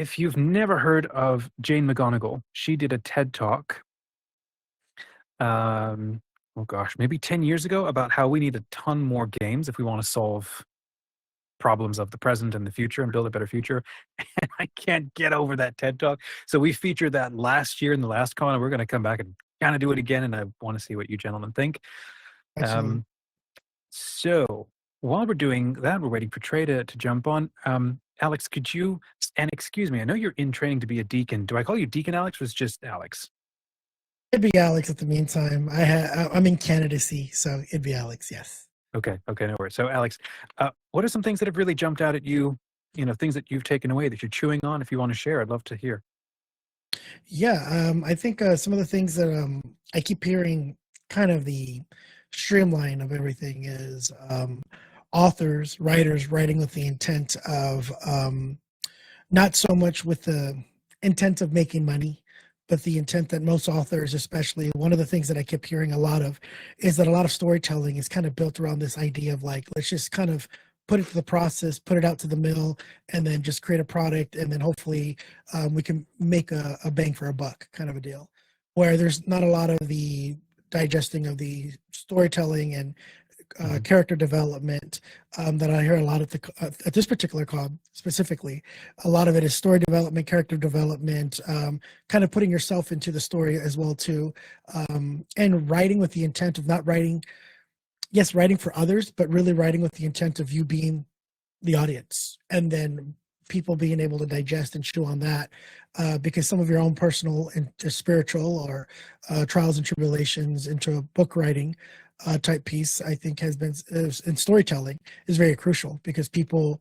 if you've never heard of Jane McGonigal, she did a TED Talk, um, oh gosh, maybe 10 years ago about how we need a ton more games if we want to solve problems of the present and the future and build a better future. And I can't get over that TED Talk. So we featured that last year in the last con, and we're going to come back and kind of do it again. And I want to see what you gentlemen think. Excellent. So while we're doing that, we're waiting for Trey to jump on. Alex, could you, and excuse me, I know you're in training to be a deacon. Do I call you Deacon Alex or is it just Alex? It'd be Alex at the meantime. I'm in candidacy, so it'd be Alex, yes. Okay, no worries. So Alex, what are some things that have really jumped out at you, things that you've taken away that you're chewing on? If you want to share, I'd love to hear. Yeah, I think some of the things that I keep hearing, kind of the streamline of everything, is authors, writers writing with the intent of not so much with the intent of making money, but the intent that most authors, especially, one of the things that I kept hearing a lot of is that a lot of storytelling is kind of built around this idea of like, let's just kind of put it to the process, put it out to the mill, and then just create a product, and then hopefully we can make a bang for a buck kind of a deal, where there's not a lot of the digesting of the storytelling and character development that I hear a lot at this particular con specifically. A lot of it is story development, character development, kind of putting yourself into the story as well too, and writing with the intent of not writing, yes, writing for others, but really writing with the intent of you being the audience, and then people being able to digest and chew on that, because some of your own personal and spiritual or trials and tribulations into a book writing type piece, I think has been, in storytelling, is very crucial, because people,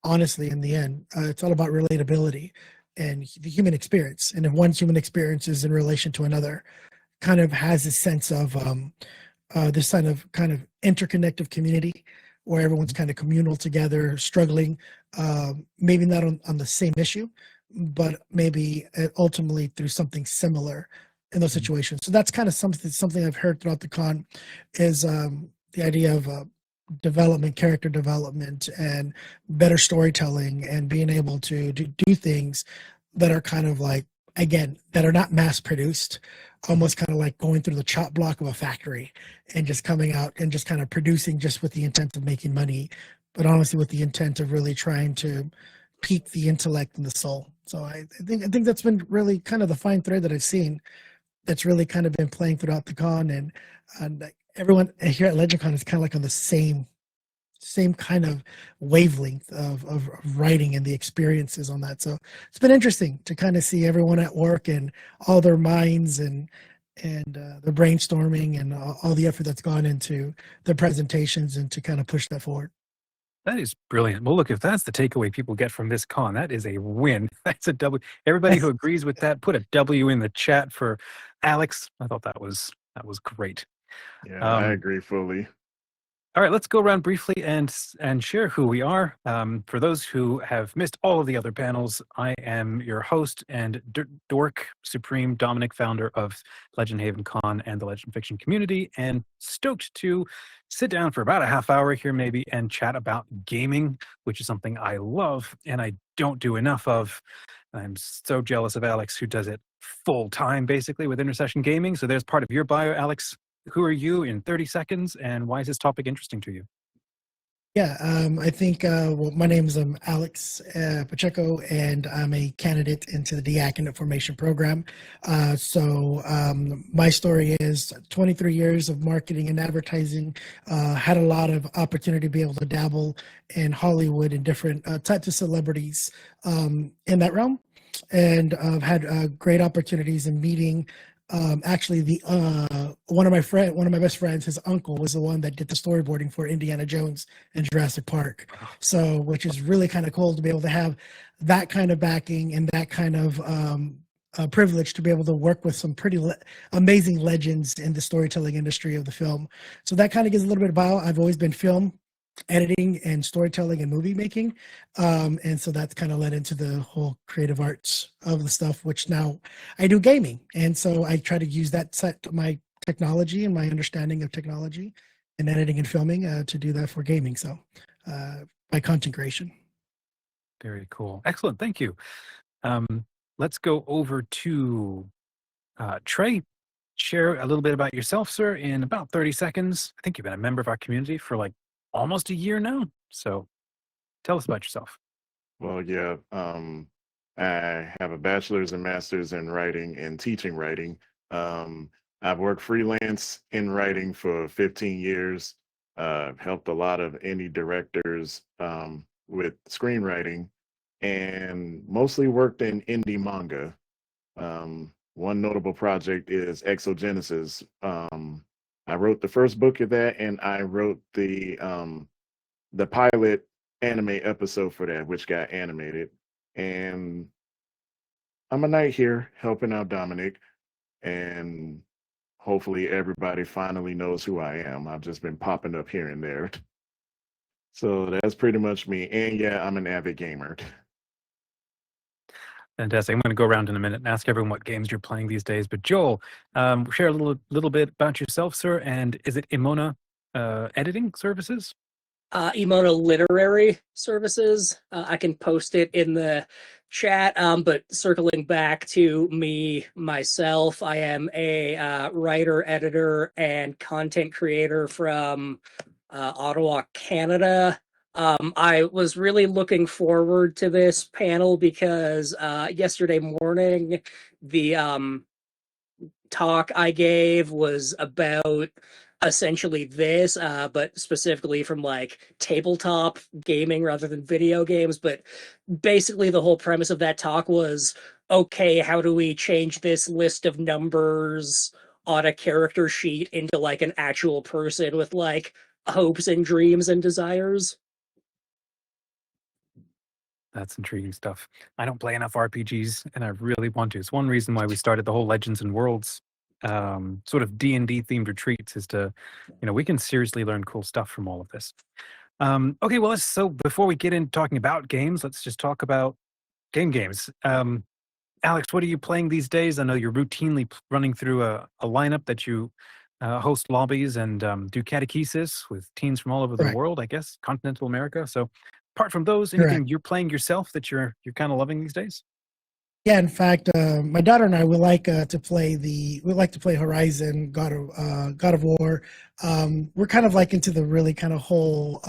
honestly, in the end, it's all about relatability and the human experience. And if one's human experience is in relation to another, kind of has a sense of this kind of interconnected community where everyone's kind of communal together, struggling, maybe not on the same issue, but maybe ultimately through something similar in those situations. So that's kind of something I've heard throughout the con, is the idea of development, character development, and better storytelling, and being able to do things that are kind of like, again, that are not mass produced, almost kind of like going through the chop block of a factory and just coming out and just kind of producing just with the intent of making money, but honestly with the intent of really trying to pique the intellect and the soul. So I think that's been really kind of the fine thread that I've seen, that's really kind of been playing throughout the con, and everyone here at LegendCon is kind of like on the same kind of wavelength of writing and the experiences on that. So it's been interesting to kind of see everyone at work and all their minds and the brainstorming and all the effort that's gone into the presentations, and to kind of push that forward. That is brilliant. Well, look, if that's the takeaway people get from this con, that is a win. That's a W. Everybody who agrees with that, put a W in the chat for Alex. I thought that was great. Yeah, I agree fully. All right, let's go around briefly and share who we are. For those who have missed all of the other panels, I am your host and dork supreme, Dominic, founder of LegendHaven Con and the LegendFiction community, and stoked to sit down for about a half hour here maybe and chat about gaming, which is something I love and I don't do enough of. I'm so jealous of Alex, who does it full time basically with Intercession Gaming. So there's part of your bio, Alex. Who are you in 30 seconds, and why is this topic interesting to you? Yeah, I think, well, my name is Alex Pacheco, and I'm a candidate into the Diaconate Formation Program. So my story is 23 years of marketing and advertising, had a lot of opportunity to be able to dabble in Hollywood and different types of celebrities in that realm, and had great opportunities in meeting. Actually, the one of my best friends, his uncle was the one that did the storyboarding for Indiana Jones and Jurassic Park. So, which is really kind of cool to be able to have that kind of backing and that kind of privilege to be able to work with some pretty amazing legends in the storytelling industry of the film. So that kind of gives a little bit about. I've always been film editing and storytelling and movie making, and so that's kind of led into the whole creative arts of the stuff, which now I do gaming, and so I try to use that set my technology and my understanding of technology and editing and filming to do that for gaming. So by content creation. Very cool. Excellent. Thank you. Let's go over to Trey. Share a little bit about yourself, sir, in about 30 seconds. I think you've been a member of our community for like almost a year now. So tell us about yourself. Well, yeah, I have a bachelor's and master's in writing and teaching writing. I've worked freelance in writing for 15 years. Helped a lot of indie directors with screenwriting, and mostly worked in indie manga. One notable project is Exogenesis. I wrote the first book of that, and I wrote the pilot anime episode for that, which got animated. And I'm a knight here helping out Dominic, and hopefully everybody finally knows who I am. I've just been popping up here and there. So that's pretty much me. And yeah, I'm an avid gamer. Fantastic. I'm going to go around in a minute and ask everyone what games you're playing these days. But Joel, share a little bit about yourself, sir. And is it Imona editing services? Imona Literary Services. I can post it in the chat. But circling back to myself, I am a writer, editor, and content creator from Ottawa, Canada. I was really looking forward to this panel because yesterday morning, the talk I gave was about essentially this, but specifically from like tabletop gaming rather than video games. But basically the whole premise of that talk was, okay, how do we change this list of numbers on a character sheet into like an actual person with like hopes and dreams and desires? That's intriguing stuff. I don't play enough RPGs, and I really want to. It's one reason why we started the whole Legends and Worlds sort of D&D themed retreats, is to, we can seriously learn cool stuff from all of this. Okay, well, so before we get into talking about games, let's just talk about games. Alex, what are you playing these days? I know you're routinely running through a lineup that you host lobbies and do catechesis with teens from all over the world, I guess, continental America. So apart from those, anything you're playing yourself that you're kind of loving these days? Yeah, in fact, my daughter and I would like to play Horizon, God of War. We're kind of like into the really kind of whole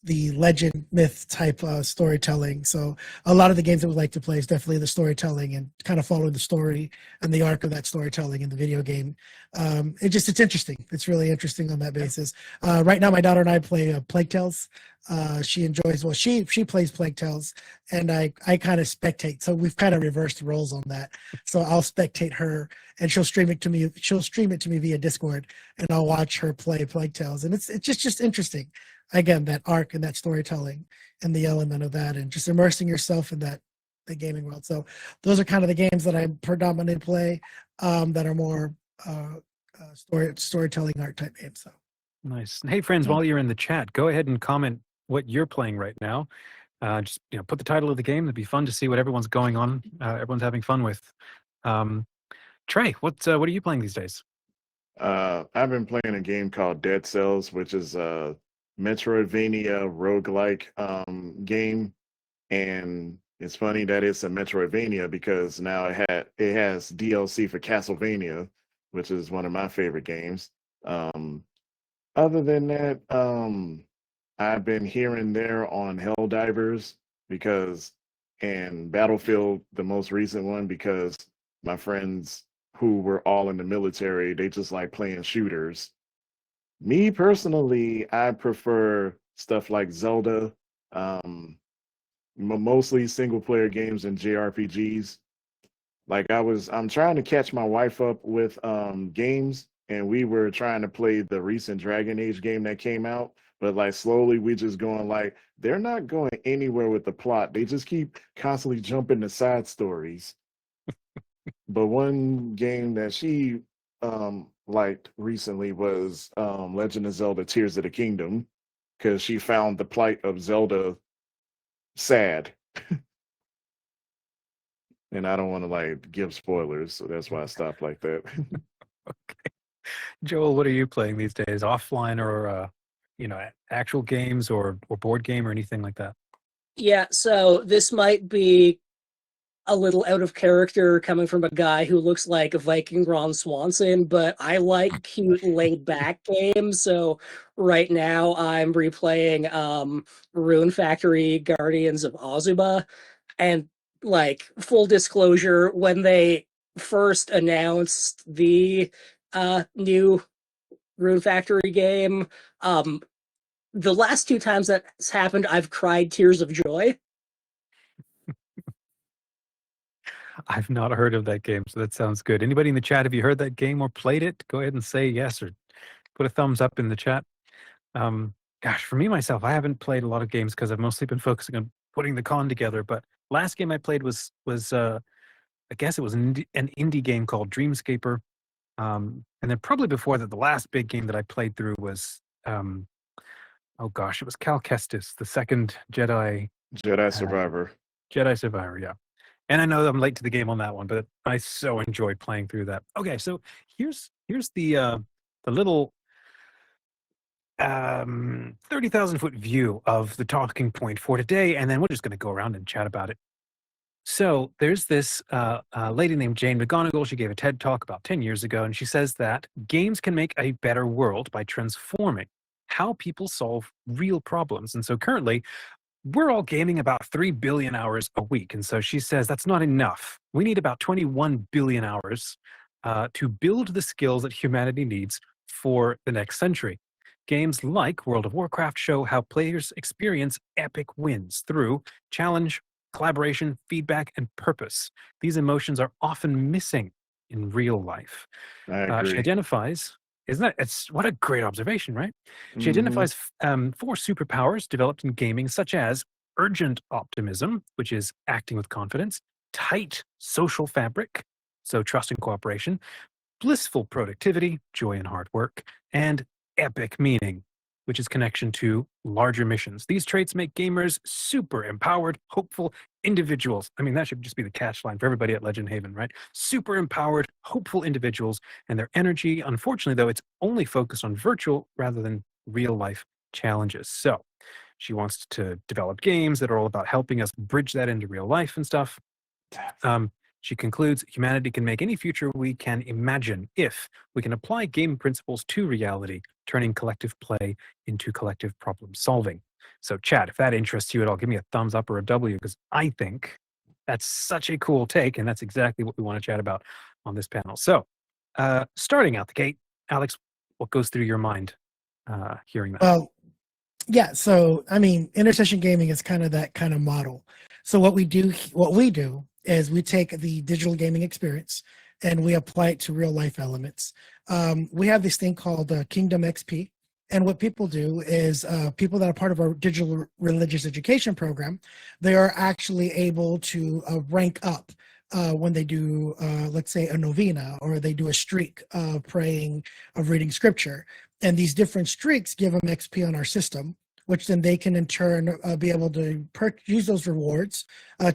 the legend myth type storytelling. So a lot of the games that we like to play is definitely the storytelling and kind of following the story and the arc of that storytelling in the video game. It's interesting. It's really interesting on that basis. Right now, my daughter and I play Plague Tales. She enjoys, she plays Plague Tales, and I kind of spectate. So we've kind of reversed roles on that. So I'll spectate her, and she'll stream it to me. She'll stream it to me via Discord, and I'll watch her play Plague Tales, and it's just interesting. Again, that arc and that storytelling and the element of that, and just immersing yourself in the gaming world. So those are kind of the games that I predominantly play that are more storytelling art type games. So nice. Hey, friends, while you're in the chat, go ahead and comment what you're playing right now. Just put the title of the game. It'd be fun to see what everyone's going on. Everyone's having fun with. Trey, what are you playing these days? I've been playing a game called Dead Cells, which is a Metroidvania roguelike game, and it's funny that it's a Metroidvania because now it has DLC for Castlevania, which is one of my favorite games. Other than that, I've been here and there on Helldivers and Battlefield, the most recent one, because my friends who were all in the military, they just like playing shooters. Me personally, I prefer stuff like Zelda, mostly single player games and JRPGs. Like I'm trying to catch my wife up with games, and we were trying to play the recent Dragon Age game that came out, but like slowly we just going like, they're not going anywhere with the plot. They just keep constantly jumping to side stories. But one game that she liked recently was Legend of Zelda Tears of the Kingdom, because she found the plight of Zelda sad. And I don't want to like give spoilers, so that's why I stopped like that. Okay. Joel, what are you playing these days? Offline or actual games or board game or anything like that? Yeah, so this might be a little out of character coming from a guy who looks like Viking Ron Swanson, but I like cute laid back games. So right now I'm replaying Rune Factory Guardians of Ozuma. And like full disclosure, when they first announced the new Rune Factory game, the last two times that's happened, I've cried tears of joy. I've not heard of that game, so that sounds good. Anybody in the chat, have you heard that game or played it? Go ahead and say yes or put a thumbs up in the chat. Gosh, for me, myself, I haven't played a lot of games because I've mostly been focusing on putting the con together. But last game I played was I guess it was an indie game called Dreamscaper. And then probably before that, the last big game that I played through was, oh gosh, it was Cal Kestis, the second Jedi Survivor. Jedi Survivor, yeah. And I know I'm late to the game on that one, but I so enjoyed playing through that. Okay, so here's the little 30,000 foot view of the talking point for today, and then we're just going to go around and chat about it. So there's this lady named Jane McGonigal. She gave a TED talk about 10 years ago, and she says that games can make a better world by transforming how people solve real problems. And so currently, we're all gaming about 3 billion hours a week. And so she says that's not enough. We need about 21 billion hours to build the skills that humanity needs for the next century. Games like World of Warcraft show how players experience epic wins through challenge, collaboration, feedback, and purpose. These emotions are often missing in real life. I agree. She identifies, what a great observation, right? She identifies 4 superpowers developed in gaming, such as urgent optimism, which is acting with confidence, tight social fabric, so trust and cooperation, blissful productivity, joy in hard work, and epic meaning, which is connection to larger missions. These traits make gamers super empowered, hopeful individuals. I mean, that should just be the catch line for everybody at LegendHaven, right? Super empowered, hopeful individuals, and their energy, unfortunately, though, it's only focused on virtual rather than real life challenges. So she wants to develop games that are all about helping us bridge that into real life and stuff. She concludes, humanity can make any future we can imagine if we can apply game principles to reality, turning collective play into collective problem solving. So chat, if that interests you at all, give me a thumbs up or a W, because I think that's such a cool take, and that's exactly what we want to chat about on this panel. So starting out the gate, Alex, what goes through your mind hearing that? Well, yeah, so I mean, intersection gaming is kind of that kind of model. So what we do is we take the digital gaming experience and we apply it to real life elements. We have this thing called Kingdom XP. And what people do is people that are part of our digital religious education program, they are actually able to rank up when they do, let's say, a novena, or they do a streak of praying, of reading scripture. And these different streaks give them XP on our system, which then they can in turn be able to use those rewards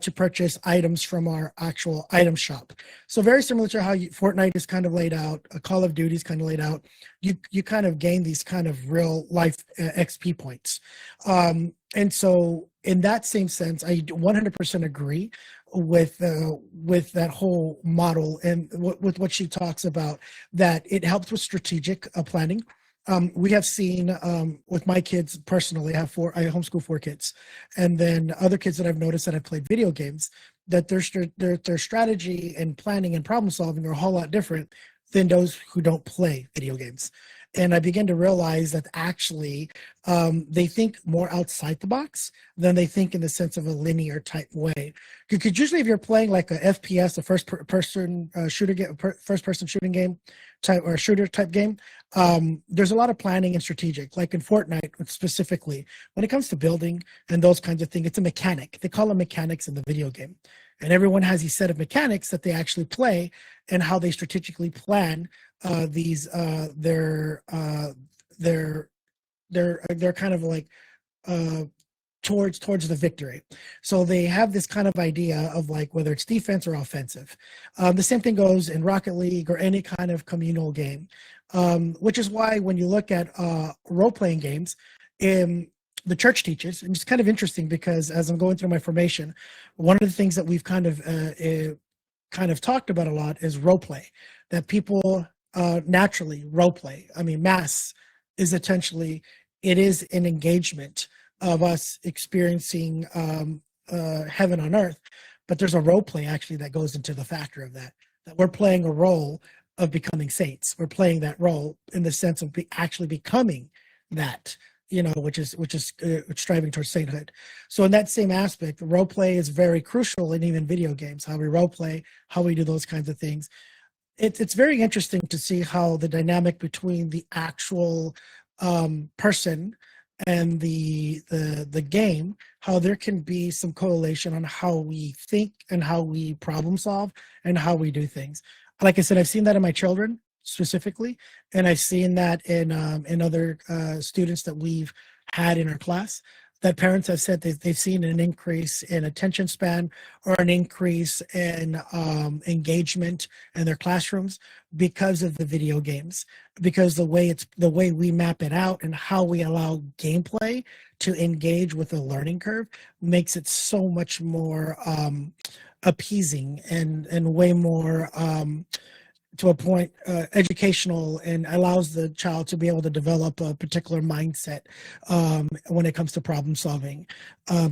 to purchase items from our actual item shop. So very similar to how Fortnite is kind of laid out, Call of Duty is kind of laid out. You kind of gain these kind of real life XP points. And so in that same sense, I 100% agree with that whole model and with what she talks about, that it helps with strategic planning. We have seen with my kids personally, I homeschool 4 kids, and then other kids that I've noticed that have played video games, that their strategy and planning and problem solving are a whole lot different than those who don't play video games. And I began to realize that actually they think more outside the box than they think in the sense of a linear type way. Because usually if you're playing like a FPS, a first-person shooting game type, or shooter type game, there's a lot of planning and strategic. Like in Fortnite specifically, when it comes to building and those kinds of things, it's a mechanic. They call them mechanics in the video game. And everyone has these set of mechanics that they actually play and how they strategically plan their kind of like towards the victory. So they have this kind of idea of like whether it's defense or offensive. The same thing goes in Rocket League or any kind of communal game, which is why when you look at role-playing games, the church teaches. And it's kind of interesting because as I'm going through my formation, one of the things that we've kind of talked about a lot is role play, that people naturally role play. I mean, mass is essentially, it is an engagement of us experiencing heaven on earth, but there's a role play actually that goes into the factor of that we're playing a role of becoming saints. We're playing that role in the sense of actually becoming that, which is striving towards sainthood. So in that same aspect, role play is very crucial in even video games, how we role play, how we do those kinds of things. It's very interesting to see how the dynamic between the actual person and the game, how there can be some correlation on how we think and how we problem solve and how we do things. Like I said, I've seen that in my children specifically, and I've seen that in other students that we've had in our class, that parents have said they've seen an increase in attention span or an increase in engagement in their classrooms because of the video games, because the way we map it out and how we allow gameplay to engage with the learning curve makes it so much more appeasing and way more to a point educational, and allows the child to be able to develop a particular mindset when it comes to problem solving.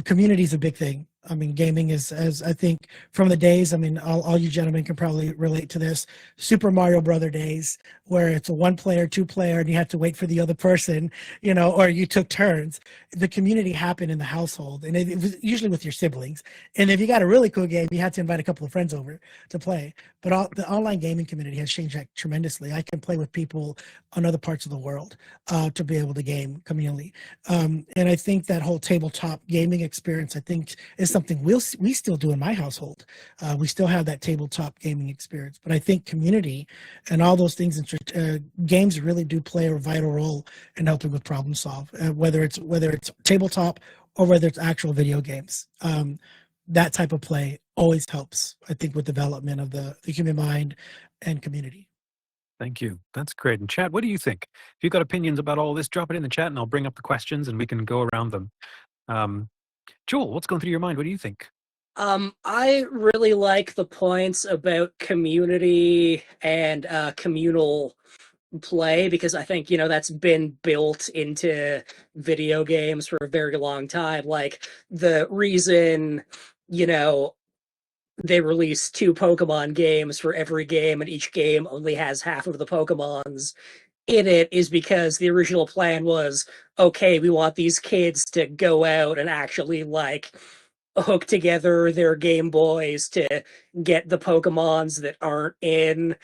Community is a big thing. I mean, gaming is, as I think from the days, I mean, all you gentlemen can probably relate to this, Super Mario Brother days, where it's a 1-player, 2-player, and you have to wait for the other person, or you took turns. The community happened in the household, and it was usually with your siblings. And if you got a really cool game, you had to invite a couple of friends over to play. But the online gaming community has changed that tremendously. I can play with people on other parts of the world to be able to game communally. And I think that whole tabletop gaming experience, I think, is something we still do in my household. We still have that tabletop gaming experience, but I think community and all those things, games really do play a vital role in helping with problem solve, whether it's tabletop or whether it's actual video games. That type of play always helps, I think, with development of the human mind and community. Thank you. That's great. And chat, what do you think? If you've got opinions about all this, drop it in the chat and I'll bring up the questions and we can go around them. Joel, what's going through your mind? What do you think? I really like the points about community and communal play, because I think, that's been built into video games for a very long time. Like, the reason, they release 2 Pokemon games for every game, and each game only has half of the Pokemons in it, is because the original plan was, okay, we want these kids to go out and actually hook together their Game Boys to get the Pokemons that aren't in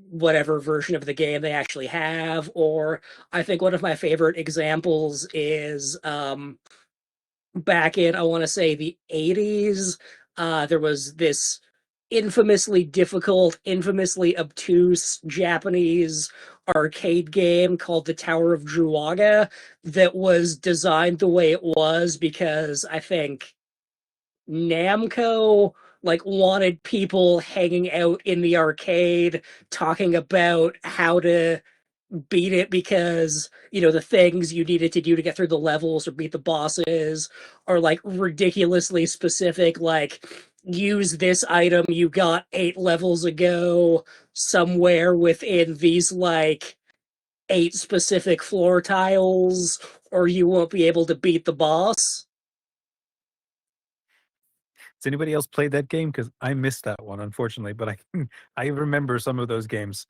whatever version of the game they actually have. Or I think one of my favorite examples is back in, I want to say, the 80s, there was this infamously difficult, infamously obtuse Japanese arcade game called the Tower of Druaga that was designed the way it was because I think Namco wanted people hanging out in the arcade talking about how to beat it, because the things you needed to do to get through the levels or beat the bosses are ridiculously specific, use this item you got 8 levels ago somewhere within these 8 specific floor tiles, or you won't be able to beat the boss. Has anybody else played that game? Because I missed that one, unfortunately, but I remember some of those games.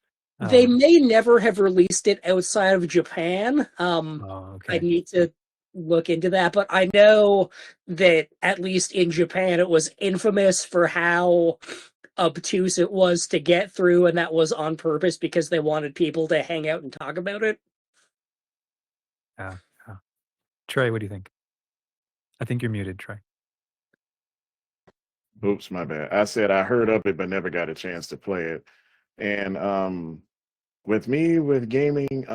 They may never have released it outside of Japan. Okay. I need to look into that, but I know that at least in Japan it was infamous for how obtuse it was to get through, and that was on purpose because they wanted people to hang out and talk about it. Trey, what do you think? I think you're muted, Trey. Oops, my bad. I said I heard of it, but never got a chance to play it. And with me, with gaming,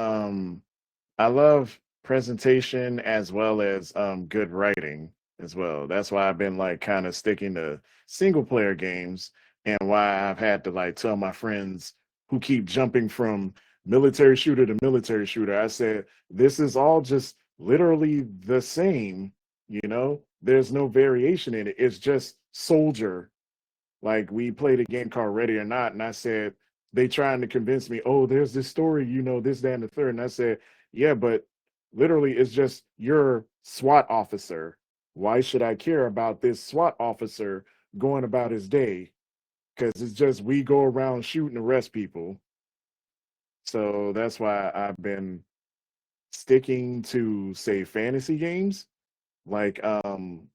I love presentation as well as good writing as well. That's why I've been kind of sticking to single player games, and why I've had to tell my friends who keep jumping from military shooter to military shooter. I said, this is all just literally the same, you know? There's no variation in it. It's just soldier. Like, we played a game called Ready or Not, and I said, they trying to convince me, oh, there's this story, you know, this, that, and the third. And I said, yeah, but literally it's just your SWAT officer. Why should I care about this SWAT officer going about his day? Because it's just we go around shooting and arrest people. So that's why I've been sticking to, say, fantasy games like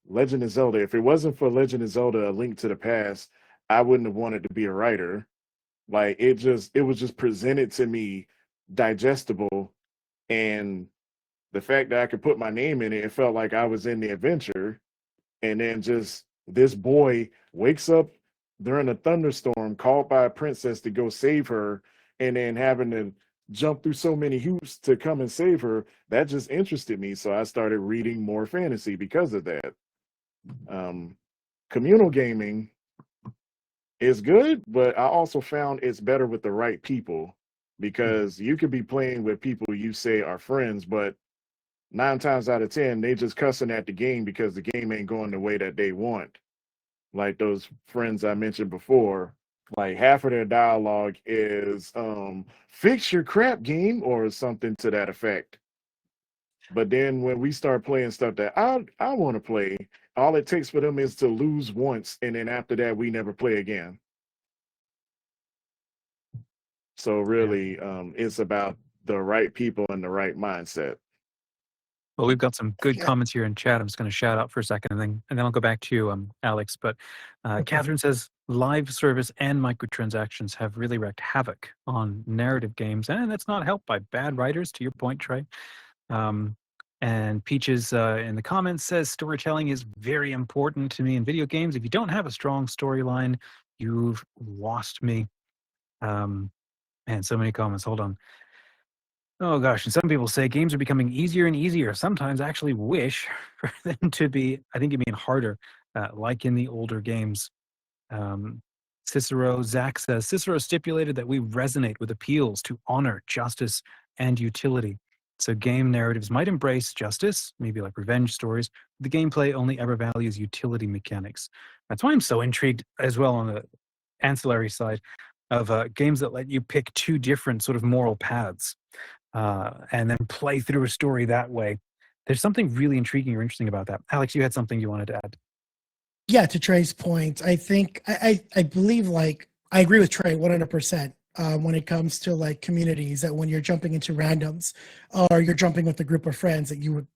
Legend of Zelda. If it wasn't for Legend of Zelda: A Link to the Past, I wouldn't have wanted to be a writer. Like, it was just presented to me digestible, and the fact that I could put my name in it, it felt like I was in the adventure. And then just this boy wakes up during a thunderstorm, called by a princess to go save her, and then having to jump through so many hoops to come and save her. That just interested me, so I started reading more fantasy because of that. Communal gaming is good, but I also found it's better with the right people, because you could be playing with people you say are friends, but 9 times out of 10, they just cussing at the game because the game ain't going the way that they want. Like those friends I mentioned before, like half of their dialogue is fix your crap game or something to that effect. But then when we start playing stuff that I want to play, all it takes for them is to lose once, and then after that we never play again. So really, it's about the right people and the right mindset. Well, we've got some good Yeah. comments here in chat. I'm just going to shout out for a second, and then I'll go back to you, Alex. But Catherine says live service and microtransactions have really wreaked havoc on narrative games, and that's not helped by bad writers. To your point, Trey. And Peaches in the comments says storytelling is very important to me in video games. If you don't have a strong storyline, you've lost me. And so many comments. Hold on. Oh gosh, and some people say games are becoming easier and easier. Sometimes I actually wish for them to be, I think you mean harder, like in the older games. Zach says, Cicero stipulated that we resonate with appeals to honor, justice, and utility. So game narratives might embrace justice, maybe like revenge stories. The gameplay only ever values utility mechanics. That's why I'm so intrigued as well on the ancillary side of games that let you pick 2 different sort of moral paths. And then play through a story that way. There's something really intriguing or interesting about that. Alex, you had something you wanted to add. Yeah, to Trey's point, I think I believe, like, I agree with Trey 100% when it comes to like communities, that when you're jumping into randoms or you're jumping with a group of friends that you would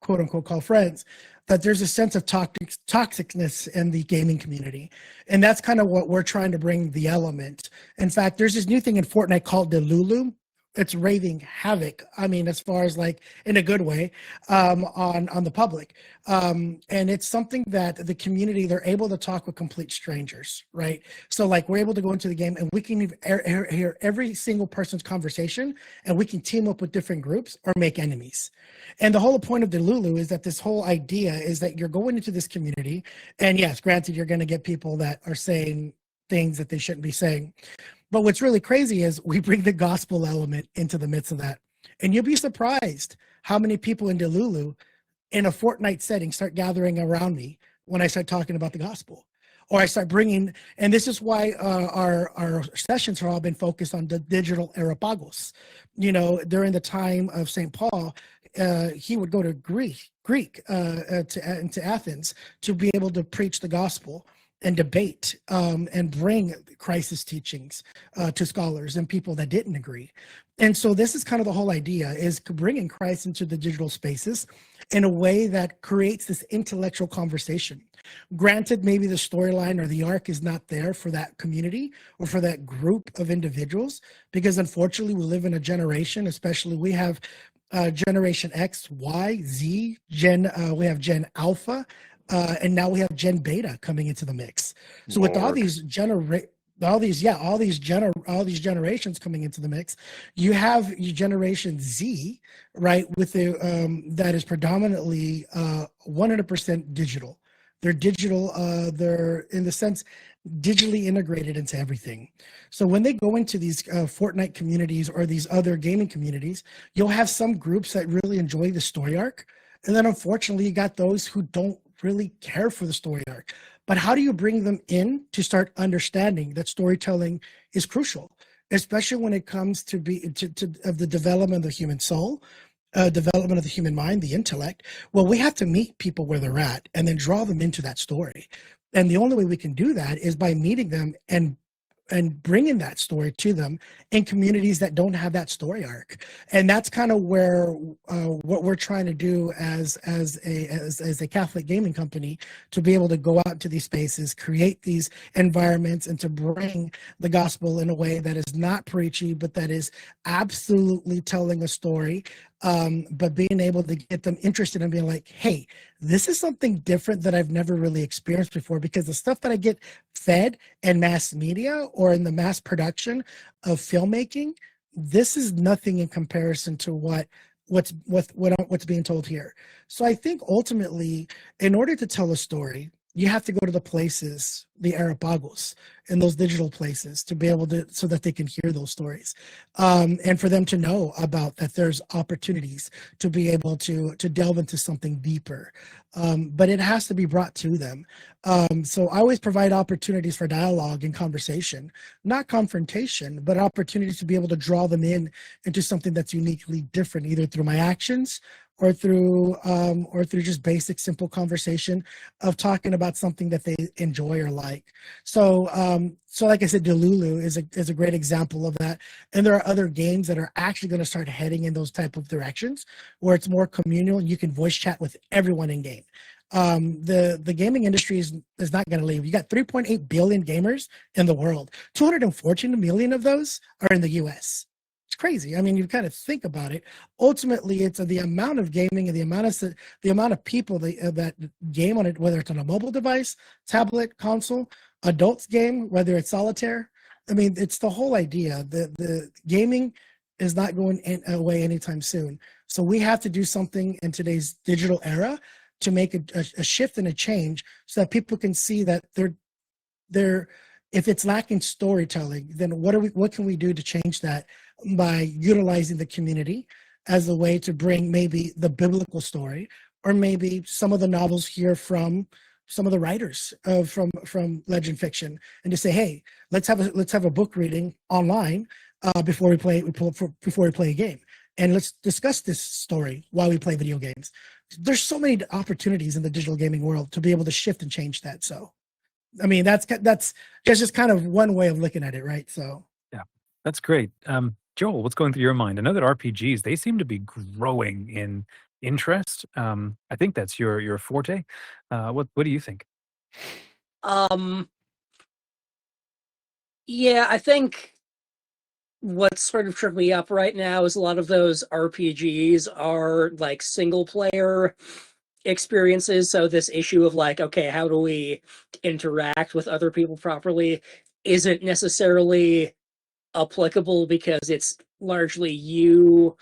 quote unquote call friends, that there's a sense of toxicness in the gaming community. And that's kind of what we're trying to bring the element. In fact, there's this new thing in Fortnite called the Lulu. It's raving havoc. I mean, as far as like in a good way, on the public. And it's something that the community, they're able to talk with complete strangers, right? So like we're able to go into the game and we can hear every single person's conversation, and we can team up with different groups or make enemies. And the whole point of the Lulu is that this whole idea is that you're going into this community, and yes, granted, you're going to get people that are saying things that they shouldn't be saying. But what's really crazy is we bring the gospel element into the midst of that. And you'll be surprised how many people in Delulu in a Fortnite setting start gathering around me when I start talking about the gospel. Or I start bringing, and this is why our sessions have all been focused on the digital Areopagos. You know, during the time of St. Paul, he would go to Greek to Athens to be able to preach the gospel and debate and bring crisis teachings to scholars and people that didn't agree. And so this is kind of the whole idea, is bringing Christ into the digital spaces in a way that creates this intellectual conversation. Granted, maybe the storyline or the arc is not there for that community or for that group of individuals, because unfortunately we live in a generation, especially we have Generation X, Y, Z, we have Gen Alpha, and now we have Gen Beta coming into the mix. So with all these generations coming into the mix, you have your Generation Z, right, with the that is predominantly 100% digital. They're digital. They're in the sense digitally integrated into everything. So when they go into these Fortnite communities or these other gaming communities, you'll have some groups that really enjoy the story arc. And then unfortunately, you got those who don't really care for the story arc. But how do you bring them in to start understanding that storytelling is crucial, especially when it comes to of the development of the human soul, development of the human mind, the intellect? Well, we have to meet people where they're at and then draw them into that story. And the only way we can do that is by meeting them and bringing that story to them in communities that don't have that story arc. And that's kind of where what we're trying to do as a Catholic gaming company, to be able to go out to these spaces, create these environments, and to bring the gospel in a way that is not preachy, but that is absolutely telling a story. But being able to get them interested in being like, hey, this is something different that I've never really experienced before, because the stuff that I get fed in mass media or in the mass production of filmmaking, this is nothing in comparison to what's being told here. So I think ultimately, in order to tell a story, you have to go to the places, the Arapagos, and those digital places, to be able to, so that they can hear those stories, and for them to know about that there's opportunities to be able to delve into something deeper. But it has to be brought to them. So I always provide opportunities for dialogue and conversation, not confrontation, but opportunities to be able to draw them into something that's uniquely different, either through my actions or through just basic, simple conversation of talking about something that they enjoy or like. So like I said, Delulu is a great example of that. And there are other games that are actually going to start heading in those type of directions, where it's more communal and you can voice chat with everyone in game. The gaming industry is not going to leave. You got 3.8 billion gamers in the world. 214 million of those are in the US. It's crazy. I mean, you kind of think about it. Ultimately, it's the amount of gaming and the amount of people that game on it, whether it's on a mobile device, tablet, console, adults game, whether it's solitaire. I mean, it's the whole idea. The gaming is not going away anytime soon. So we have to do something in today's digital era to make a shift and a change, so that people can see that they're if it's lacking storytelling, then what can we do to change that, by utilizing the community as a way to bring maybe the biblical story, or maybe some of the novels here from some of the writers from Legend Fiction, and to say, hey, let's have a book reading online before we play a game, and let's discuss this story while we play video games. There's so many opportunities in the digital gaming world to be able to shift and change that. So, I mean, that's just kind of one way of looking at it, right? So, yeah, that's great. Joel, what's going through your mind? I know that RPGs, they seem to be growing in interest. I think that's your forte. What do you think? Yeah, I think what's sort of tripping me up right now is a lot of those RPGs are like single player experiences. So this issue of like, okay, how do we interact with other people properly isn't necessarily applicable, because it's largely you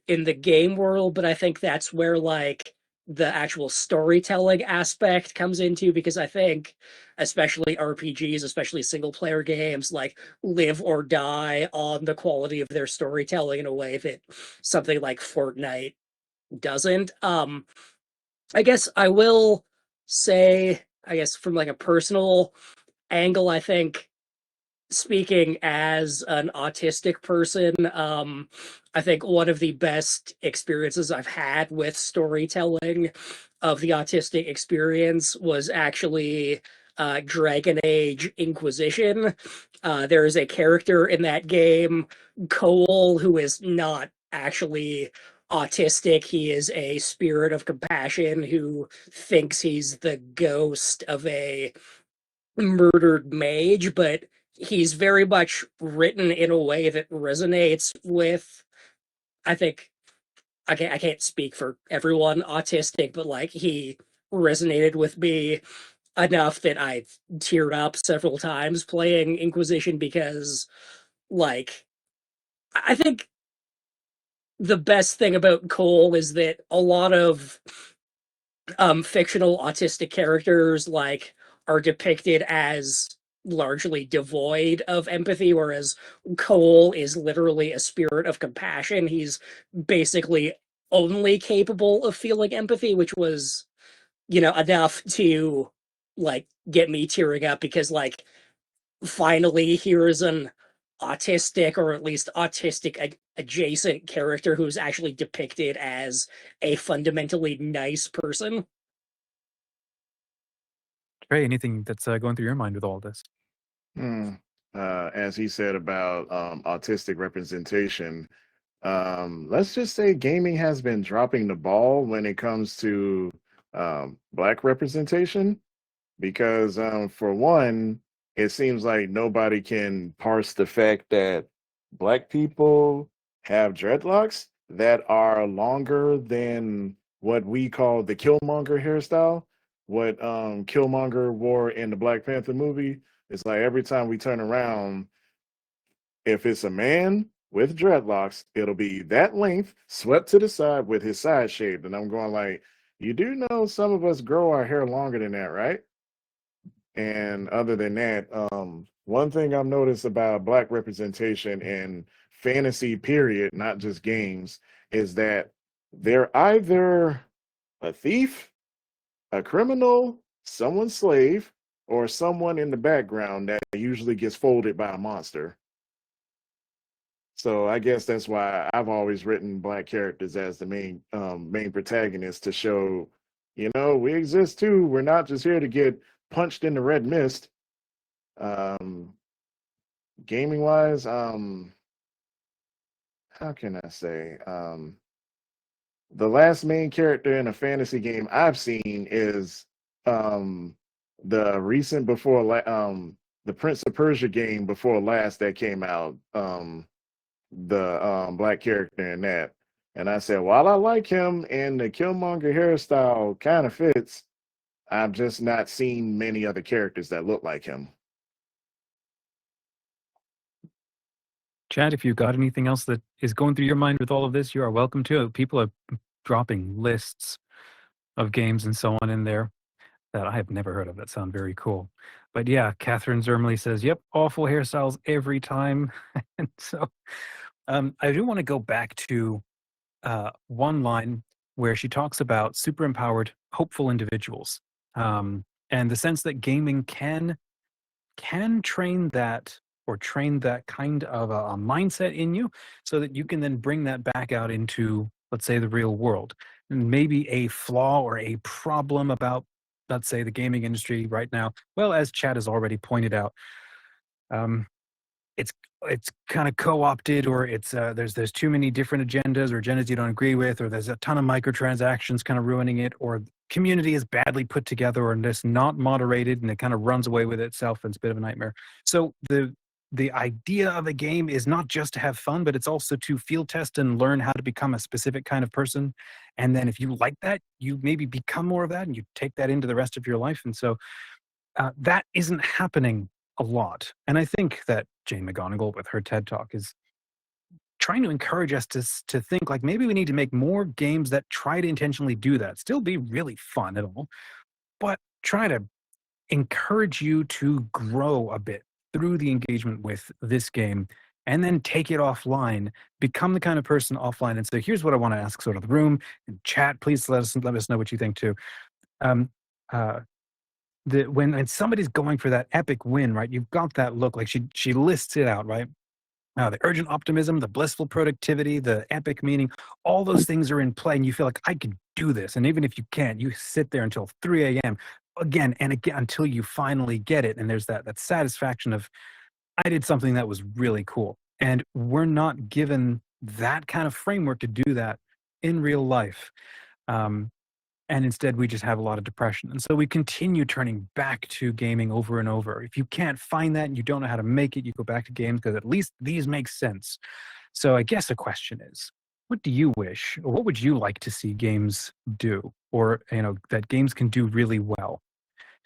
in the game world. But I think that's where like the actual storytelling aspect comes into, because I think especially RPGs, especially single player games, like live or die on the quality of their storytelling in a way that something like Fortnite doesn't. I guess I will say, I guess from like a personal angle, I think, speaking as an autistic person, I think one of the best experiences I've had with storytelling of the autistic experience was actually Dragon Age Inquisition. There is a character in that game, Cole, who is not actually autistic. He is a spirit of compassion who thinks he's the ghost of a murdered mage, but he's very much written in a way that resonates with, I think, I can't speak for everyone autistic, but like he resonated with me enough that I teared up several times playing Inquisition, because like I think the best thing about Cole is that a lot of fictional autistic characters like are depicted as largely devoid of empathy, whereas Cole is literally a spirit of compassion. He's basically only capable of feeling empathy, which was, enough to like get me tearing up, because like finally here is an autistic, or at least autistic adjacent character who's actually depicted as a fundamentally nice person. Trey, anything that's going through your mind with all this? As he said about autistic representation, let's just say gaming has been dropping the ball when it comes to Black representation, because for one, it seems like nobody can parse the fact that Black people have dreadlocks that are longer than what we call the Killmonger hairstyle. What Killmonger wore in the Black Panther movie. It's like every time we turn around, if it's a man with dreadlocks, it'll be that length, swept to the side with his side shaved. And I'm going like, you do know some of us grow our hair longer than that, right? And other than that, one thing I've noticed about Black representation in fantasy period, not just games, is that they're either a thief, a criminal, someone's slave, or someone in the background that usually gets folded by a monster. So I guess that's why I've always written Black characters as the main protagonist, to show, we exist too. We're not just here to get punched in the red mist. Gaming wise, how can I say? The last main character in a fantasy game I've seen is the recent the Prince of Persia game before last that came out. The Black character in that. And I said, while I like him and the Killmonger hairstyle kind of fits, I've just not seen many other characters that look like him. Chad, if you've got anything else that is going through your mind with all of this, you are welcome to. People are dropping lists of games and so on in there that I have never heard of that sound very cool. But yeah, Catherine Zermley says, yep, awful hairstyles every time. And so I do want to go back to one line where she talks about super empowered, hopeful individuals, and the sense that gaming can train that, or train that kind of a mindset in you, so that you can then bring that back out into, let's say, the real world. And maybe a flaw or a problem about, let's say, the gaming industry right now. Well, as Chad has already pointed out, it's kind of co-opted, or it's there's too many different agendas, or agendas you don't agree with, or there's a ton of microtransactions kind of ruining it, or community is badly put together, or just not moderated, and it kind of runs away with itself, and it's a bit of a nightmare. So the idea of a game is not just to have fun, but it's also to field test and learn how to become a specific kind of person. And then if you like that, you maybe become more of that, and you take that into the rest of your life. And so that isn't happening a lot. And I think that Jane McGonigal with her TED Talk is trying to encourage us to think like, maybe we need to make more games that try to intentionally do that. Still be really fun at all, but try to encourage you to grow a bit through the engagement with this game, and then take it offline, become the kind of person offline. And so here's what I want to ask sort of the room and chat. Please let us know what you think too. When somebody's going for that epic win, right? You've got that look, like she lists it out, right? The urgent optimism, the blissful productivity, the epic meaning, all those things are in play, and you feel like, I can do this. And even if you can't, you sit there until 3 a.m. again and again until you finally get it. And there's that satisfaction of, I did something that was really cool. And we're not given that kind of framework to do that in real life. And instead, we just have a lot of depression. And so we continue turning back to gaming over and over. If you can't find that and you don't know how to make it, you go back to games, because at least these make sense. So I guess the question is, what do you wish, or what would you like to see games do, or that games can do really well,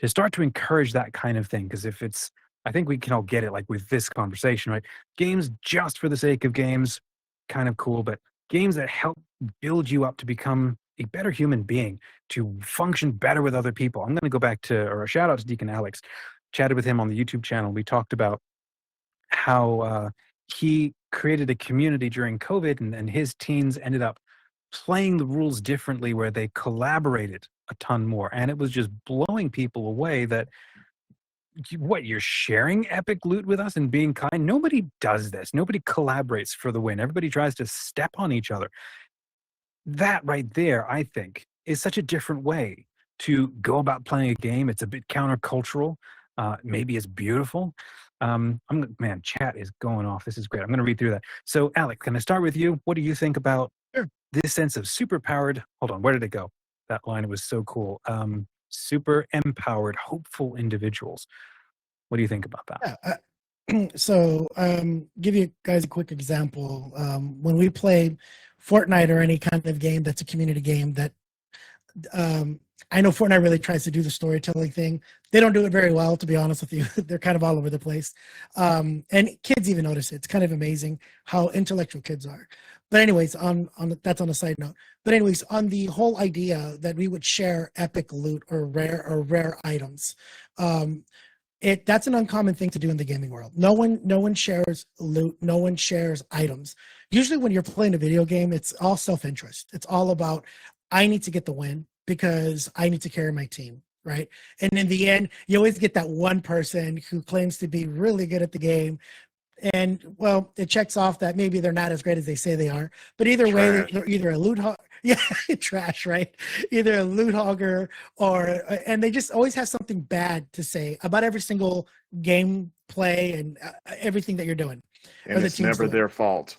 to start to encourage that kind of thing? Because if it's, I think we can all get it, like with this conversation, right? Games just for the sake of games, kind of cool, but games that help build you up to become a better human being, to function better with other people. I'm going to go back to, or a shout out to Deacon Alex. chatted with him on the YouTube channel. We talked about how he created a community during COVID, and his teens ended up playing the rules differently, where they collaborated a ton more, and it was just blowing people away that what, you're sharing epic loot with us and being kind? Nobody does this. Nobody collaborates for the win. Everybody tries to step on each other. That right there, I think, is such a different way to go about playing a game. It's a bit countercultural. Maybe it's beautiful. Man, chat is going off. This is great. I'm going to read through that. So, Alec, can I start with you? What do you think about this sense of superpowered? Hold on, where did it go? That line, it was so cool. Super empowered, hopeful individuals. What do you think about that? Yeah, so give you guys a quick example. When we play Fortnite or any kind of game that's a community game, that I know Fortnite really tries to do the storytelling thing. They don't do it very well, to be honest with you. They're kind of all over the place. And kids even notice it. It's kind of amazing how intellectual kids are. But anyways, that's on a side note. But anyways, on the whole idea that we would share epic loot or rare items, that's an uncommon thing to do in the gaming world. No one shares loot. No one shares items. Usually when you're playing a video game, it's all self-interest. It's all about, I need to get the win because I need to carry my team, right? And in the end, you always get that one person who claims to be really good at the game. And well, it checks off that maybe they're not as great as they say they are. But either way, they're either a loot hog, trash, right? Either a loot hogger and they just always have something bad to say about every single game play and everything that you're doing. And it's never their fault.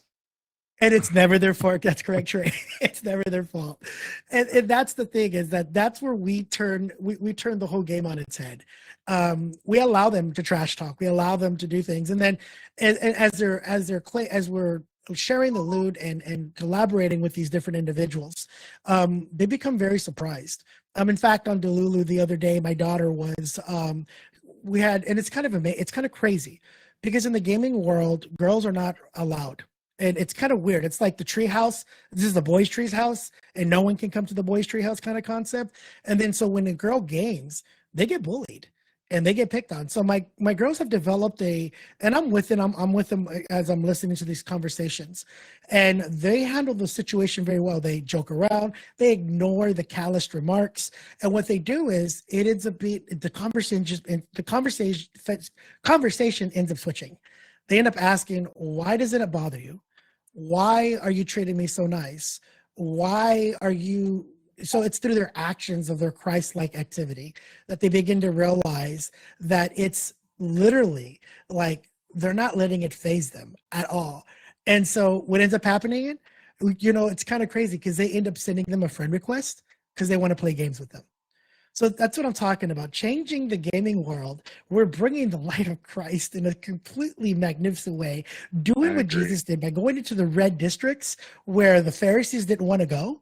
And it's never their fault. That's correct, Trey. It's never their fault. And that's the thing, is that's where we turn the whole game on its head. We allow them to trash talk. We allow them to do things. And then as we're sharing the loot and collaborating with these different individuals, they become very surprised. In fact, on Delulu the other day, my daughter was, and it's kind of crazy, because in the gaming world, girls are not allowed. And it's kind of weird. It's like the tree house. This is the boys' tree's house, and no one can come to the boys' tree house kind of concept. And then so when a girl games, they get bullied and they get picked on. So my girls have developed and I'm with them. I'm with them as I'm listening to these conversations, and they handle the situation very well. They joke around. They ignore the calloused remarks, and what they do is it ends up being the conversation ends up switching. They end up asking, "Why doesn't it bother you? Why are you treating me so nice? Why are you?" So it's through their actions of their Christ-like activity that they begin to realize that it's literally like they're not letting it faze them at all. And so what ends up happening, it's kind of crazy, because they end up sending them a friend request because they want to play games with them. So that's what I'm talking about. Changing the gaming world. We're bringing the light of Christ in a completely magnificent way, doing what Jesus did by going into the red districts where the Pharisees didn't want to go.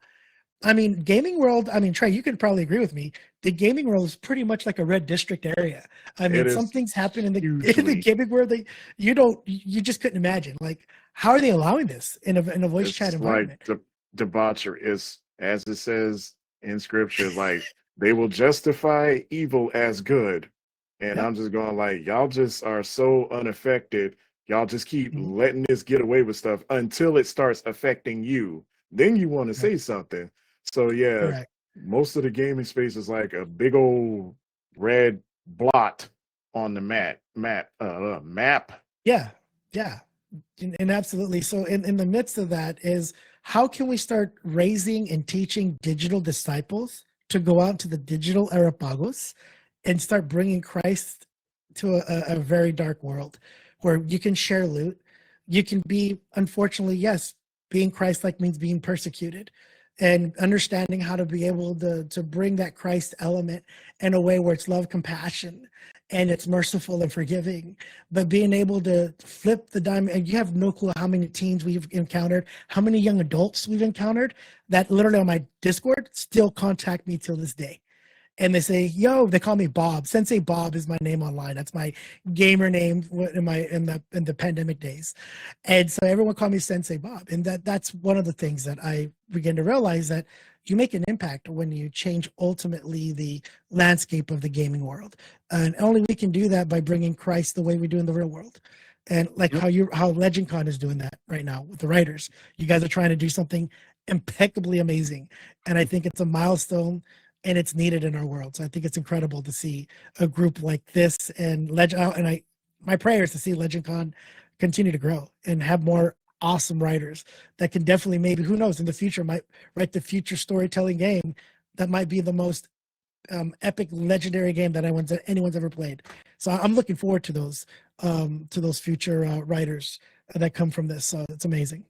Gaming world, Trey, you could probably agree with me. The gaming world is pretty much like a red district area. Some things happen in the gaming world that you just couldn't imagine. Like, how are they allowing this in a voice chat environment? Like the debauchery is, as it says in scripture, like, they will justify evil as good. And I'm just going like, y'all just are so unaffected. Y'all just keep letting this get away with stuff until it starts affecting you. Then you want to say something. So most of the gaming space is like a big old red blot on the map. Yeah. And absolutely. So in the midst of that is, how can we start raising and teaching digital disciples to go out to the digital Arapagos and start bringing Christ to a very dark world where you can share loot. You can be, unfortunately, yes, being Christ-like means being persecuted, and understanding how to be able to bring that Christ element in a way where it's love, compassion, and it's merciful and forgiving, but being able to flip the dime. And you have no clue how many teens we've encountered, how many young adults we've encountered that literally on my Discord still contact me till this day. And they say, "Yo," they call me Bob. Sensei Bob is my name online. That's my gamer name in the pandemic days. And so everyone called me Sensei Bob. And that's one of the things that I began to realize, that you make an impact when you change ultimately the landscape of the gaming world. And only we can do that by bringing Christ the way we do in the real world. And like Yep. how LegendCon is doing that right now with the writers. You guys are trying to do something impeccably amazing. And I think it's a milestone and it's needed in our world. So I think it's incredible to see a group like this and my prayer is to see LegendCon continue to grow and have more awesome writers that can definitely, maybe, who knows, in the future might write the future storytelling game that might be the most epic legendary game that anyone's ever played. So I'm looking forward to those future writers that come from this. So it's amazing.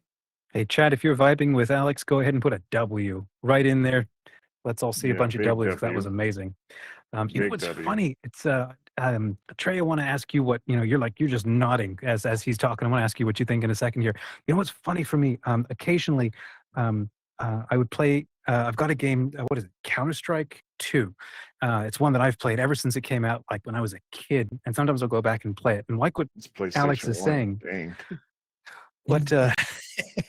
Hey, Chad, if you're vibing with Alex, go ahead and put a W right in there. Let's all see a bunch of big W's. That W. was amazing. You know Big what's W. funny? It's Trey, I want to ask you what, you're just nodding as he's talking. I want to ask you what you think in a second here. You know what's funny for me? Occasionally, I would play. I've got a game. What is it? Counter-Strike 2. It's one that I've played ever since it came out, like when I was a kid. And sometimes I'll go back and play it. And like what It's PlayStation Alex is 1. saying, Dang. what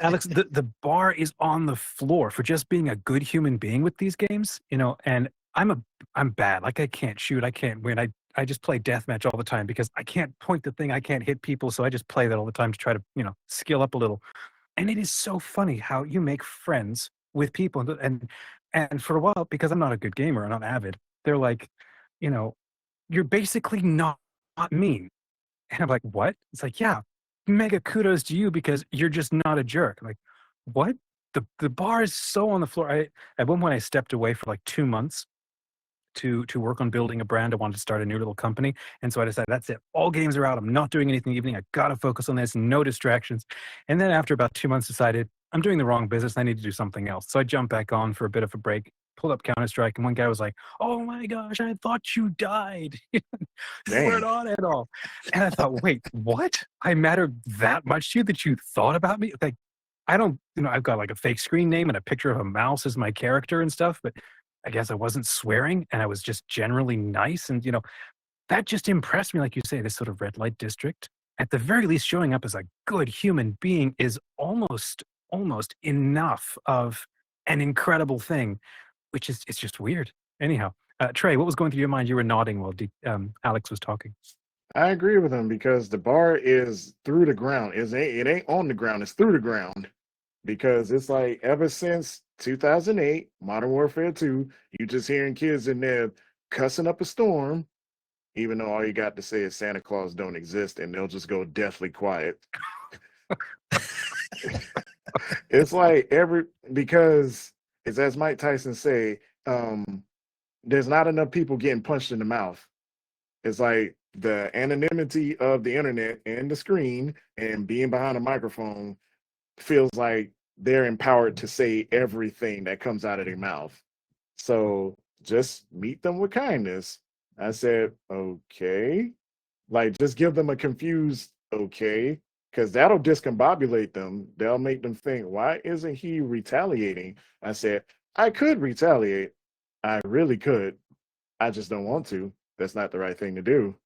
Alex, the bar is on the floor for just being a good human being with these games. And I'm bad. Like, I can't shoot. I can't win. I just play deathmatch all the time because I can't point the thing. I can't hit people. So I just play that all the time to try to, skill up a little. And it is so funny how you make friends with people. And for a while, because I'm not a good gamer, I'm not avid, they're like, you're basically not mean. And I'm like, what? It's like, yeah, mega kudos to you because you're just not a jerk. I'm like, what? The bar is so on the floor. At one point I stepped away for like 2 months to work on building a brand. I wanted to start a new little company. And so I decided, that's it. All games are out. I'm not doing anything in the evening. I got to focus on this, no distractions. And then after about 2 months, decided I'm doing the wrong business. I need to do something else. So I jumped back on for a bit of a break, pulled up Counter-Strike, and one guy was like, oh my gosh, I thought you died. You weren't on at all. And I thought, wait, what? I mattered that much to you that you thought about me? Like, I don't, I've got like a fake screen name and a picture of a mouse as my character and stuff, but I guess I wasn't swearing and I was just generally nice. And, that just impressed me. Like you say, this sort of red light district, at the very least, showing up as a good human being is almost enough of an incredible thing, which is, it's just weird. Anyhow, Trey, what was going through your mind? You were nodding while Alex was talking. I agree with him because the bar is through the ground. It ain't on the ground. It's through the ground. Because it's like ever since 2008, Modern Warfare 2, you just hearing kids in there cussing up a storm, even though all you got to say is Santa Claus don't exist, and they'll just go deathly quiet. It's like because it's as Mike Tyson say, there's not enough people getting punched in the mouth. It's like the anonymity of the internet and the screen and being behind a microphone feels like they're empowered to say everything that comes out of their mouth. So just meet them with kindness. I said, okay. Like, just give them a confused okay, because that'll discombobulate them. They'll make them think, why isn't he retaliating? I said, I could retaliate. I really could. I just don't want to. That's not the right thing to do.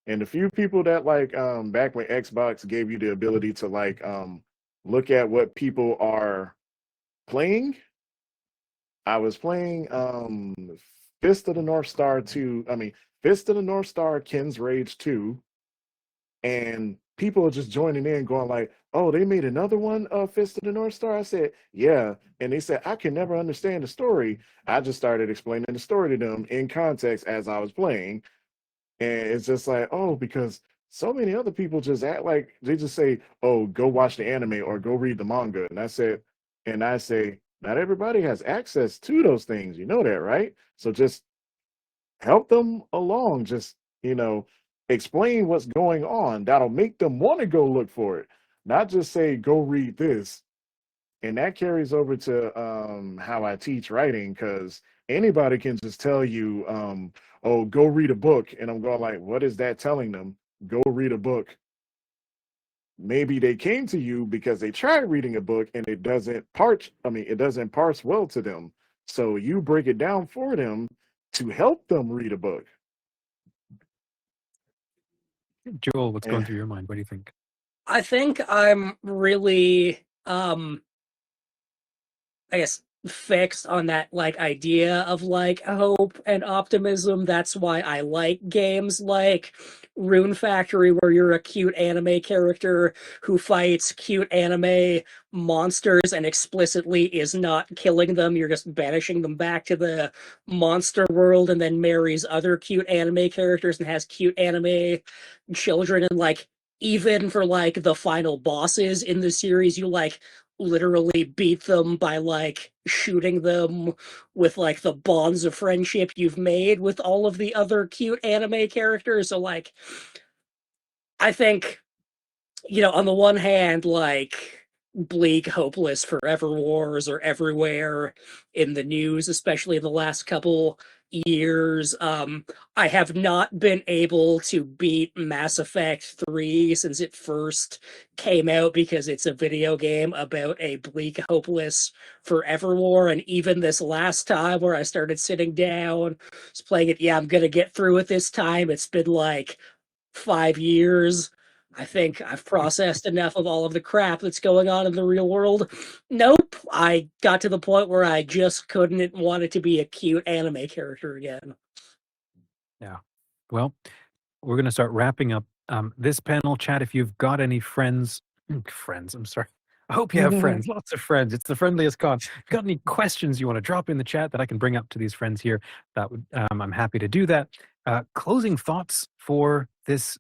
And the few people that back when Xbox gave you the ability to look at what people are playing. I was playing Fist of the North Star 2. Fist of the North Star Ken's Rage 2. And people are just joining in going like, oh, they made another one of Fist of the North Star? I said, yeah. And they said, I can never understand the story. I just started explaining the story to them in context as I was playing. And it's just like, oh, because so many other people just act like they just say, oh, go watch the anime or go read the manga. And I say, not everybody has access to those things. You know that, right? So just help them along. Just, explain what's going on. That'll make them want to go look for it. Not just say, go read this. And that carries over to how I teach writing, because anybody can just tell you, oh, go read a book. And I'm going like, what is that telling them? Go read a book. Maybe they came to you because they tried reading a book and it doesn't parse well to them. So you break it down for them to help them read a book. Joel, what's going through your mind? What do you think? I think I'm really, I guess, fixed on that like idea of like hope and optimism. That's why I like games like Rune Factory, where you're a cute anime character who fights cute anime monsters and explicitly is not killing them. You're just banishing them back to the monster world, and then marries other cute anime characters and has cute anime children. And like, even for like the final bosses in the series, you like literally beat them by like shooting them with like the bonds of friendship you've made with all of the other cute anime characters. So like, I think, on the one hand, like bleak, hopeless forever wars are everywhere in the news, especially in the last couple years. I have not been able to beat Mass Effect 3 since it first came out, because it's a video game about a bleak, hopeless forever war. And even this last time where I started sitting down, was playing it, I'm gonna get through it this time. It's been like 5 years. I think I've processed enough of all of the crap that's going on in the real world. Nope. I got to the point where I just couldn't want it to be a cute anime character again. Yeah. Well, we're going to start wrapping up this panel. Chat, if you've got any friends, I'm sorry. I hope you have friends, lots of friends. It's the friendliest con. If you've got any questions you want to drop in the chat that I can bring up to these friends here, that would I'm happy to do that. Closing thoughts for this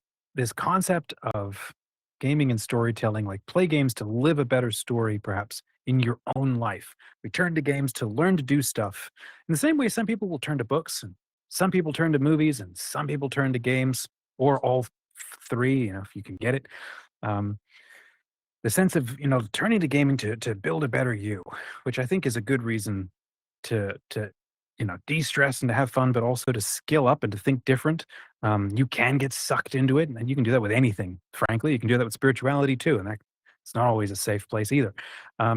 concept of gaming and storytelling, like play games to live a better story, perhaps in your own life. We turn to games to learn to do stuff. In the same way, some people will turn to books, and some people turn to movies, and some people turn to games, or all three, if you can get it. The sense of, turning to gaming to build a better you, which I think is a good reason to de-stress and to have fun, but also to skill up and to think different. You can get sucked into it, and you can do that with anything. Frankly, you can do that with spirituality too, and it's not always a safe place either.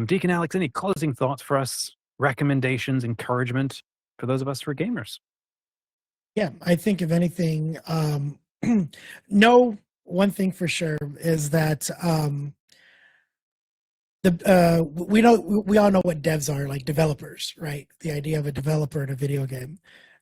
Deacon Alex, any closing thoughts for us? Recommendations, encouragement for those of us who are gamers? Yeah, I think if anything, no, one thing for sure is that we all know what devs are, like developers, right? The idea of a developer in a video game.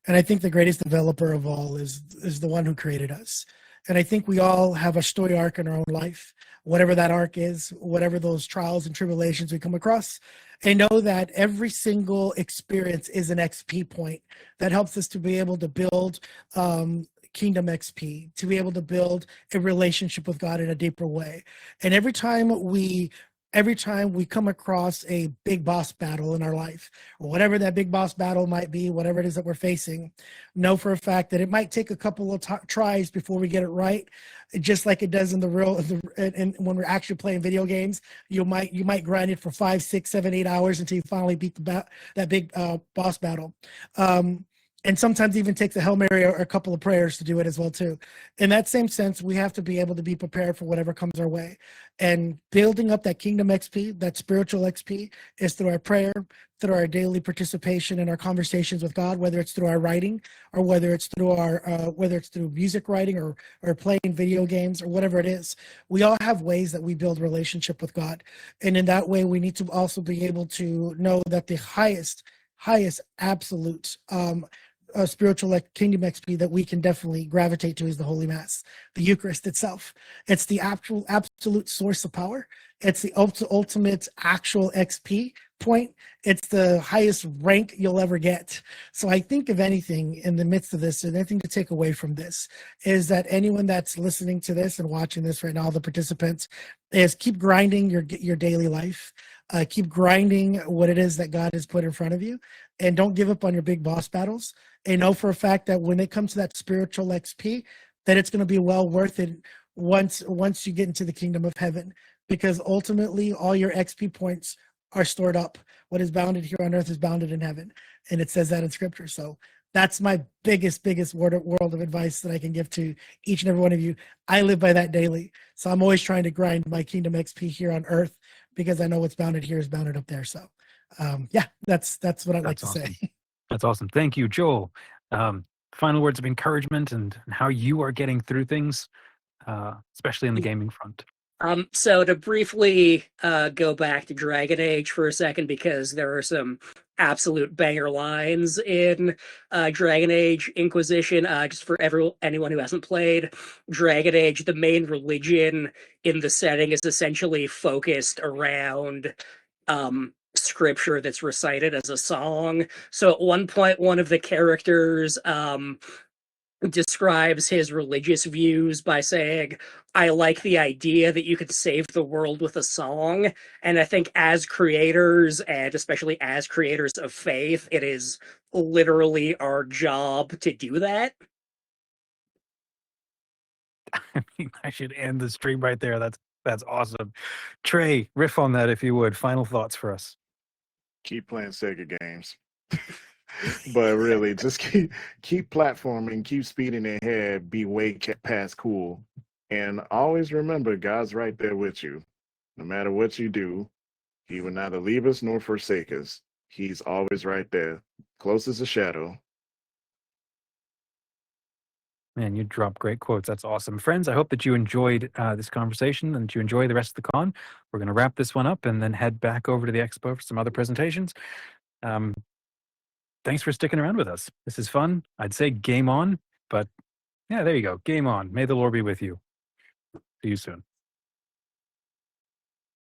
And I think the greatest developer of all is the one who created us. And I think we all have a story arc in our own life, whatever that arc is, whatever those trials and tribulations we come across. And know that every single experience is an XP point that helps us to be able to build Kingdom XP, to be able to build a relationship with God in a deeper way. And every time we come across a big boss battle in our life, or whatever that big boss battle might be, whatever it is that we're facing, know for a fact that it might take a couple of tries before we get it right. Just like it does in and when we're actually playing video games, you might grind it for 5, 6, 7, 8 hours until you finally beat that big boss battle. And sometimes even takes a Hail Mary or a couple of prayers to do it as well too. In that same sense, we have to be able to be prepared for whatever comes our way. And building up that Kingdom XP, that spiritual XP, is through our prayer, through our daily participation in our conversations with God, whether it's through our writing, or whether it's through music writing, or playing video games, or whatever it is. We all have ways that we build relationship with God. And in that way, we need to also be able to know that the highest absolute spiritual Kingdom XP that we can definitely gravitate to is the Holy Mass, the Eucharist itself. It's the absolute source of power. It's the ultimate actual XP point. It's the highest rank you'll ever get. So I think, if anything, in the midst of this, and anything to take away from this, is that anyone that's listening to this and watching this right now, the participants, is keep grinding your daily life. Keep grinding what it is that God has put in front of you, and don't give up on your big boss battles. And know for a fact that when it comes to that spiritual XP, that it's going to be well worth it once you get into the kingdom of heaven, because ultimately all your XP points are stored up. What is bounded here on earth is bounded in heaven, and it says that in Scripture. So that's my biggest world of advice that I can give to each and every one of you. I live by that daily, so I'm always trying to grind my kingdom XP here on earth, because I know what's bounded here is bounded up there. So that's what I'd like to say. That's awesome. Thank you, Joel. Final words of encouragement and how you are getting through things, especially in the gaming front. So to briefly go back to Dragon Age for a second, because there are some absolute banger lines in Dragon Age Inquisition. Just for anyone who hasn't played Dragon Age, the main religion in the setting is essentially focused around scripture that's recited as a song. So at one point, one of the characters describes his religious views by saying, I like the idea that you could save the world with a song. And I think as creators, and especially as creators of faith, it is literally our job to do that. I mean, I should end the stream right there. That's awesome. Trey, riff on that if you would. Final thoughts for us. Keep playing Sega games. But really, just keep platforming, keep speeding ahead, be way past cool, and always remember God's right there with you. No matter what you do, He will neither leave us nor forsake us. He's always right there, close as a shadow. Man, you drop great quotes. That's awesome. Friends, I hope that you enjoyed this conversation and that you enjoy the rest of the con. We're going to wrap this one up and then head back over to the expo for some other presentations. Thanks for sticking around with us. This is fun. I'd say game on, but yeah, there you go. Game on. May the Lord be with you. See you soon.